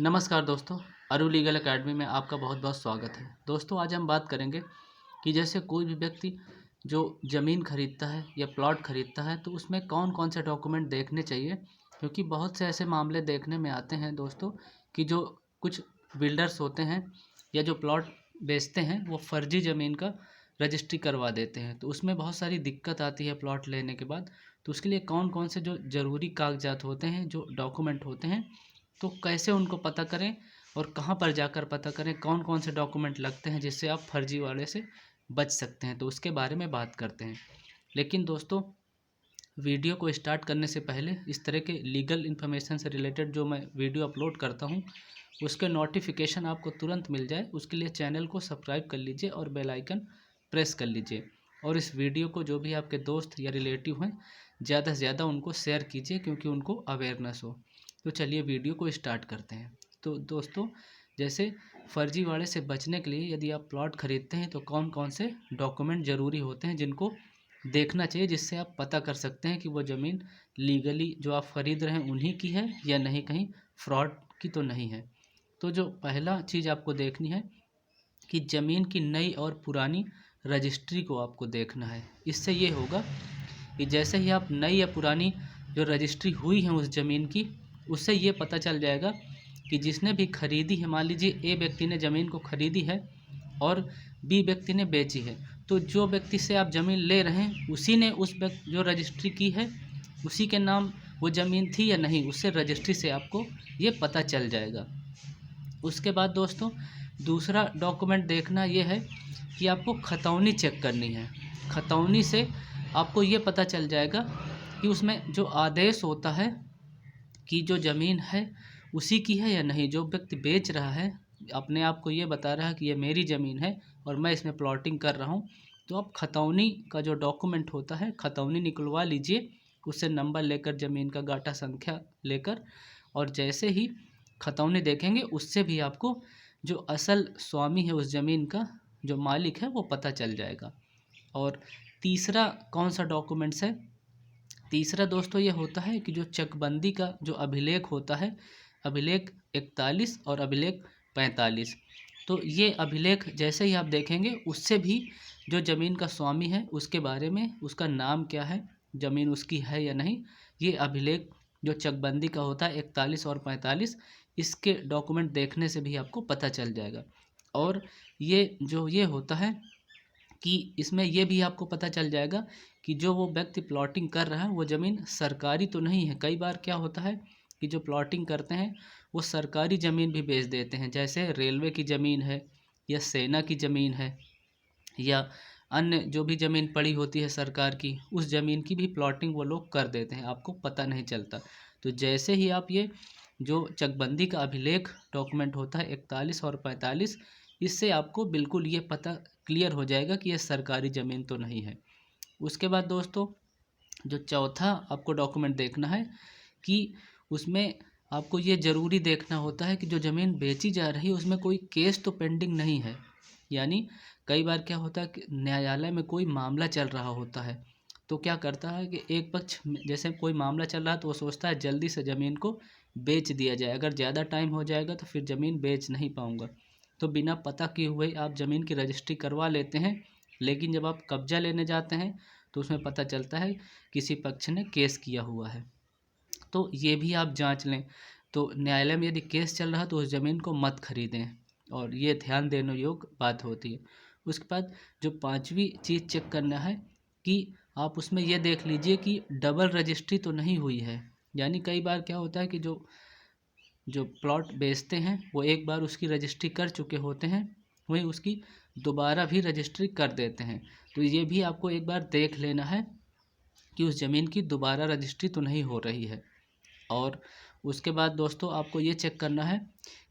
नमस्कार दोस्तों, अरु लीगल एकेडमी में आपका बहुत बहुत स्वागत है। दोस्तों, आज हम बात करेंगे कि जैसे कोई भी व्यक्ति जो ज़मीन खरीदता है या प्लॉट खरीदता है तो उसमें कौन कौन से डॉक्यूमेंट देखने चाहिए, क्योंकि बहुत से ऐसे मामले देखने में आते हैं दोस्तों कि जो कुछ बिल्डर्स होते हैं या जो प्लॉट बेचते हैं वो फर्जी ज़मीन का रजिस्ट्री करवा देते हैं। तो उसमें बहुत सारी दिक्कत आती है प्लॉट लेने के बाद। तो उसके लिए कौन कौन से जो ज़रूरी कागजात होते हैं, जो डॉक्यूमेंट होते हैं, तो कैसे उनको पता करें और कहाँ पर जाकर पता करें, कौन कौन से डॉक्यूमेंट लगते हैं जिससे आप फर्जी वाले से बच सकते हैं, तो उसके बारे में बात करते हैं। लेकिन दोस्तों, वीडियो को स्टार्ट करने से पहले इस तरह के लीगल इन्फॉर्मेशन से रिलेटेड जो मैं वीडियो अपलोड करता हूँ उसके नोटिफिकेशन आपको तुरंत मिल जाए, उसके लिए चैनल को सब्सक्राइब कर लीजिए और बेल आइकन प्रेस कर लीजिए। और इस वीडियो को जो भी आपके दोस्त या रिलेटिव हैं, ज़्यादा से ज़्यादा उनको शेयर कीजिए, क्योंकि उनको अवेयरनेस हो। तो चलिए वीडियो को स्टार्ट करते हैं। तो दोस्तों, जैसे फर्जीवाड़े से बचने के लिए यदि आप प्लॉट खरीदते हैं तो कौन कौन से डॉक्यूमेंट ज़रूरी होते हैं जिनको देखना चाहिए, जिससे आप पता कर सकते हैं कि वो ज़मीन लीगली जो आप ख़रीद रहे हैं उन्हीं की है या नहीं, कहीं फ्रॉड की तो नहीं है। तो जो पहला चीज़ आपको देखनी है कि ज़मीन की नई और पुरानी रजिस्ट्री को आपको देखना है। इससे ये होगा कि जैसे ही आप नई या पुरानी जो रजिस्ट्री हुई है उस ज़मीन की, उससे ये पता चल जाएगा कि जिसने भी खरीदी है, मान लीजिए ए व्यक्ति ने ज़मीन को खरीदी है और बी व्यक्ति ने बेची है, तो जो व्यक्ति से आप ज़मीन ले रहे हैं उसी ने उस व्यक्ति जो रजिस्ट्री की है उसी के नाम वो ज़मीन थी या नहीं, उससे रजिस्ट्री से आपको ये पता चल जाएगा। उसके बाद दोस्तों, दूसरा डॉक्यूमेंट देखना ये है कि आपको खतौनी चेक करनी है। खतौनी से आपको ये पता चल जाएगा कि उसमें जो आदेश होता है कि जो ज़मीन है उसी की है या नहीं। जो व्यक्ति बेच रहा है अपने आप को ये बता रहा है कि ये मेरी ज़मीन है और मैं इसमें प्लॉटिंग कर रहा हूँ, तो आप खतौनी का जो डॉक्यूमेंट होता है खतौनी निकलवा लीजिए, उससे नंबर लेकर, ज़मीन का गाटा संख्या लेकर, और जैसे ही खतौनी देखेंगे उससे भी आपको जो असल स्वामी है उस ज़मीन का, जो मालिक है, वो पता चल जाएगा। और तीसरा कौन सा डॉक्यूमेंट्स है? तीसरा दोस्तों ये होता है कि जो चकबंदी का जो अभिलेख होता है, अभिलेख 41 और अभिलेख 45। तो ये अभिलेख जैसे ही आप देखेंगे उससे भी जो ज़मीन का स्वामी है उसके बारे में, उसका नाम क्या है, ज़मीन उसकी है या नहीं, ये अभिलेख जो चकबंदी का होता है 41 और 45, इसके डॉक्यूमेंट देखने से भी आपको पता चल जाएगा। और ये होता है कि इसमें ये भी आपको पता चल जाएगा कि जो वो व्यक्ति प्लॉटिंग कर रहा है वो ज़मीन सरकारी तो नहीं है। कई बार क्या होता है कि जो प्लॉटिंग करते हैं वो सरकारी ज़मीन भी बेच देते हैं, जैसे रेलवे की ज़मीन है या सेना की ज़मीन है या अन्य जो भी ज़मीन पड़ी होती है सरकार की, उस ज़मीन की भी प्लॉटिंग वो लोग कर देते हैं, आपको पता नहीं चलता। तो जैसे ही आप ये जो चकबंदी का अभिलेख डॉक्यूमेंट होता है 41 और 45, इससे आपको बिल्कुल ये पता क्लियर हो जाएगा कि ये सरकारी ज़मीन तो नहीं है। उसके बाद दोस्तों, जो चौथा आपको डॉक्यूमेंट देखना है कि उसमें आपको ये ज़रूरी देखना होता है कि जो ज़मीन बेची जा रही है उसमें कोई केस तो पेंडिंग नहीं है। यानी कई बार क्या होता है कि न्यायालय में कोई मामला चल रहा होता है, तो क्या करता है कि एक पक्ष जैसे कोई मामला चल रहा है तो वो सोचता है जल्दी से ज़मीन को बेच दिया जाए, अगर ज़्यादा टाइम हो जाएगा तो फिर ज़मीन बेच नहीं पाऊँगा। तो बिना पता किए हुए आप ज़मीन की रजिस्ट्री करवा लेते हैं, लेकिन जब आप कब्जा लेने जाते हैं तो उसमें पता चलता है किसी पक्ष ने केस किया हुआ है। तो ये भी आप जांच लें। तो न्यायालय में यदि केस चल रहा है तो उस ज़मीन को मत खरीदें, और ये ध्यान देने योग्य बात होती है। उसके बाद जो पांचवी चीज़ चेक करना है कि आप उसमें ये देख लीजिए कि डबल रजिस्ट्री तो नहीं हुई है। यानी कई बार क्या होता है कि जो जो प्लॉट बेचते हैं वो एक बार उसकी रजिस्ट्री कर चुके होते हैं, वहीं उसकी दोबारा भी रजिस्ट्री कर देते हैं। तो ये भी आपको एक बार देख लेना है कि उस ज़मीन की दोबारा रजिस्ट्री तो नहीं हो रही है। और उसके बाद दोस्तों आपको ये चेक करना है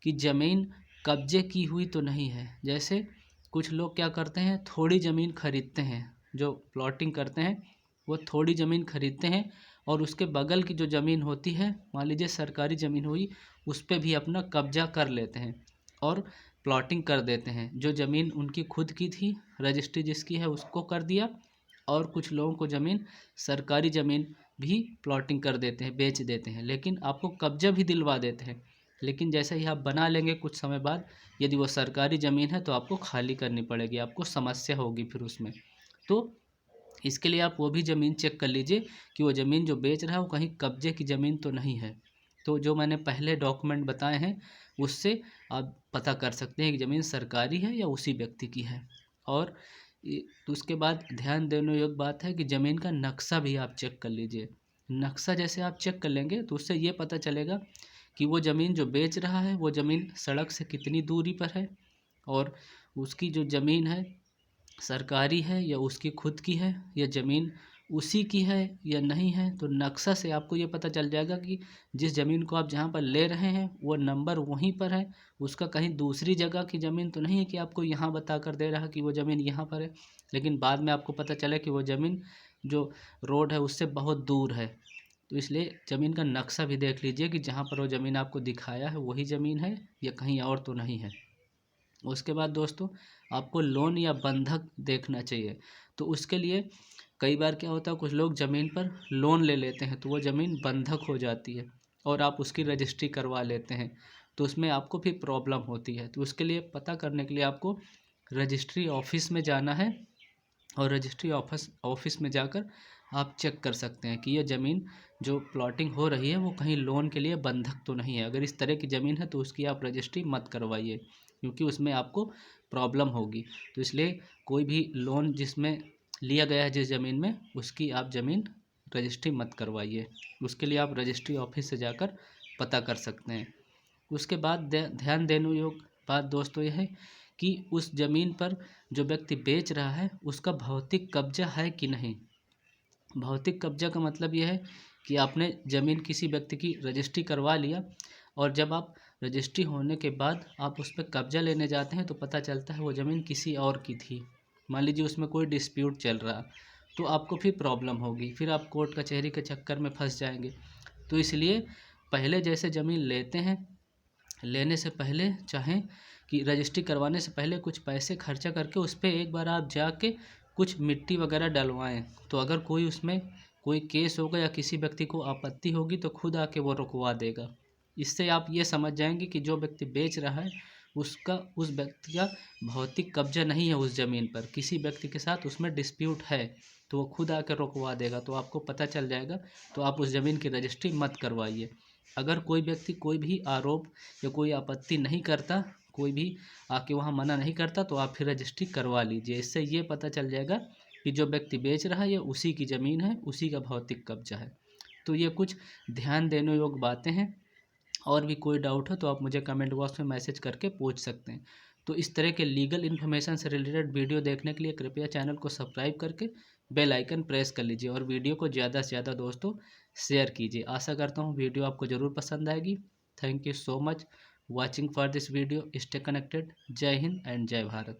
कि ज़मीन कब्जे की हुई तो नहीं है। जैसे कुछ लोग क्या करते हैं, थोड़ी ज़मीन खरीदते हैं, जो प्लॉटिंग करते हैं वो थोड़ी ज़मीन खरीदते हैं और उसके बगल की जो ज़मीन होती है, मान लीजिए सरकारी ज़मीन हुई, उस पर भी अपना कब्जा कर लेते हैं और प्लॉटिंग कर देते हैं। जो ज़मीन उनकी खुद की थी, रजिस्ट्री जिसकी है उसको कर दिया, और कुछ लोगों को ज़मीन, सरकारी ज़मीन भी प्लॉटिंग कर देते हैं, बेच देते हैं, लेकिन आपको कब्जा भी दिलवा देते हैं। लेकिन जैसे ही आप बना लेंगे कुछ समय बाद, यदि वो सरकारी ज़मीन है तो आपको खाली करनी पड़ेगी, आपको समस्या होगी फिर उसमें। तो इसके लिए आप वो भी ज़मीन चेक कर लीजिए कि वो ज़मीन जो बेच रहा है वो कहीं कब्जे की ज़मीन तो नहीं है। तो जो मैंने पहले डॉक्यूमेंट बताए हैं उससे आप पता कर सकते हैं कि ज़मीन सरकारी है या उसी व्यक्ति की है। और तो उसके बाद ध्यान देने योग्य बात है कि ज़मीन का नक्शा भी आप चेक कर लीजिए। नक्शा जैसे आप चेक कर लेंगे तो उससे ये पता चलेगा कि वो ज़मीन जो बेच रहा है वो ज़मीन सड़क से कितनी दूरी पर है, और उसकी जो ज़मीन है सरकारी है या उसकी खुद की है, या ज़मीन उसी की है या नहीं है। तो नक्शा से आपको ये पता चल जाएगा कि जिस ज़मीन को आप जहाँ पर ले रहे हैं वो नंबर वहीं पर है, उसका कहीं दूसरी जगह की ज़मीन तो नहीं है कि आपको यहाँ बता कर दे रहा है कि वो ज़मीन यहाँ पर है, लेकिन बाद में आपको पता चले कि वो ज़मीन जो रोड है उससे बहुत दूर है। तो इसलिए ज़मीन का नक्शा भी देख लीजिए कि जहाँ पर वो ज़मीन आपको दिखाया है वही ज़मीन है या कहीं और तो नहीं है। उसके बाद दोस्तों आपको लोन या बंधक देखना चाहिए। तो उसके लिए कई बार क्या होता है, कुछ लोग ज़मीन पर लोन ले लेते हैं तो वो ज़मीन बंधक हो जाती है और आप उसकी रजिस्ट्री करवा लेते हैं, तो उसमें आपको फिर प्रॉब्लम होती है। तो उसके लिए पता करने के लिए आपको रजिस्ट्री ऑफिस में जाना है, और रजिस्ट्री ऑफिस में जाकर आप चेक कर सकते हैं कि यह ज़मीन जो प्लॉटिंग हो रही है वो कहीं लोन के लिए बंधक तो नहीं है। अगर इस तरह की ज़मीन है तो उसकी आप रजिस्ट्री मत करवाइए, क्योंकि उसमें आपको प्रॉब्लम होगी। तो इसलिए कोई भी लोन जिसमें लिया गया है जिस ज़मीन में, उसकी आप ज़मीन रजिस्ट्री मत करवाइए। उसके लिए आप रजिस्ट्री ऑफिस से जाकर पता कर सकते हैं। उसके बाद ध्यान देने योग्य बात दोस्तों यह है कि उस ज़मीन पर जो व्यक्ति बेच रहा है उसका भौतिक कब्जा है कि नहीं। भौतिक कब्जा का मतलब यह है कि आपने ज़मीन किसी व्यक्ति की रजिस्ट्री करवा लिया, और जब आप रजिस्ट्री होने के बाद आप उस पर कब्जा लेने जाते हैं तो पता चलता है वो ज़मीन किसी और की थी। मान लीजिए उसमें कोई डिस्प्यूट चल रहा, तो आपको फिर प्रॉब्लम होगी, फिर आप कोर्ट कचहरी के चक्कर में फंस जाएंगे। तो इसलिए पहले जैसे ज़मीन लेते हैं, लेने से पहले चाहें कि रजिस्ट्री करवाने से पहले कुछ पैसे खर्चा करके उस पर एक बार आप जाके कुछ मिट्टी वगैरह डलवाएं। तो अगर कोई उसमें कोई केस होगा या किसी व्यक्ति को आपत्ति होगी तो खुद आके वो रुकवा देगा। इससे आप ये समझ जाएंगे कि जो व्यक्ति बेच रहा है उसका उस व्यक्ति का भौतिक कब्जा नहीं है उस ज़मीन पर, किसी व्यक्ति के साथ उसमें डिस्प्यूट है, तो वो खुद आकर रुकवा देगा। तो आपको पता चल जाएगा, तो आप उस ज़मीन की रजिस्ट्री मत करवाइए। अगर कोई व्यक्ति कोई भी आरोप या कोई आपत्ति नहीं करता, कोई भी आके वहाँ मना नहीं करता, तो आप फिर रजिस्ट्री करवा लीजिए। इससे ये पता चल जाएगा कि जो व्यक्ति बेच रहा है ये उसी की ज़मीन है, उसी का भौतिक कब्जा है। तो ये कुछ ध्यान देने योग्य बातें हैं। और भी कोई डाउट हो तो आप मुझे कमेंट बॉक्स में मैसेज करके पूछ सकते हैं। तो इस तरह के लीगल इन्फॉर्मेशन से रिलेटेड वीडियो देखने के लिए कृपया चैनल को सब्सक्राइब करके बेल आइकन प्रेस कर लीजिए, और वीडियो को ज़्यादा से ज़्यादा दोस्तों शेयर कीजिए। आशा करता हूँ वीडियो आपको ज़रूर पसंद आएगी। Thank you so much watching for this video. Stay connected. जय हिंद एंड जय भारत।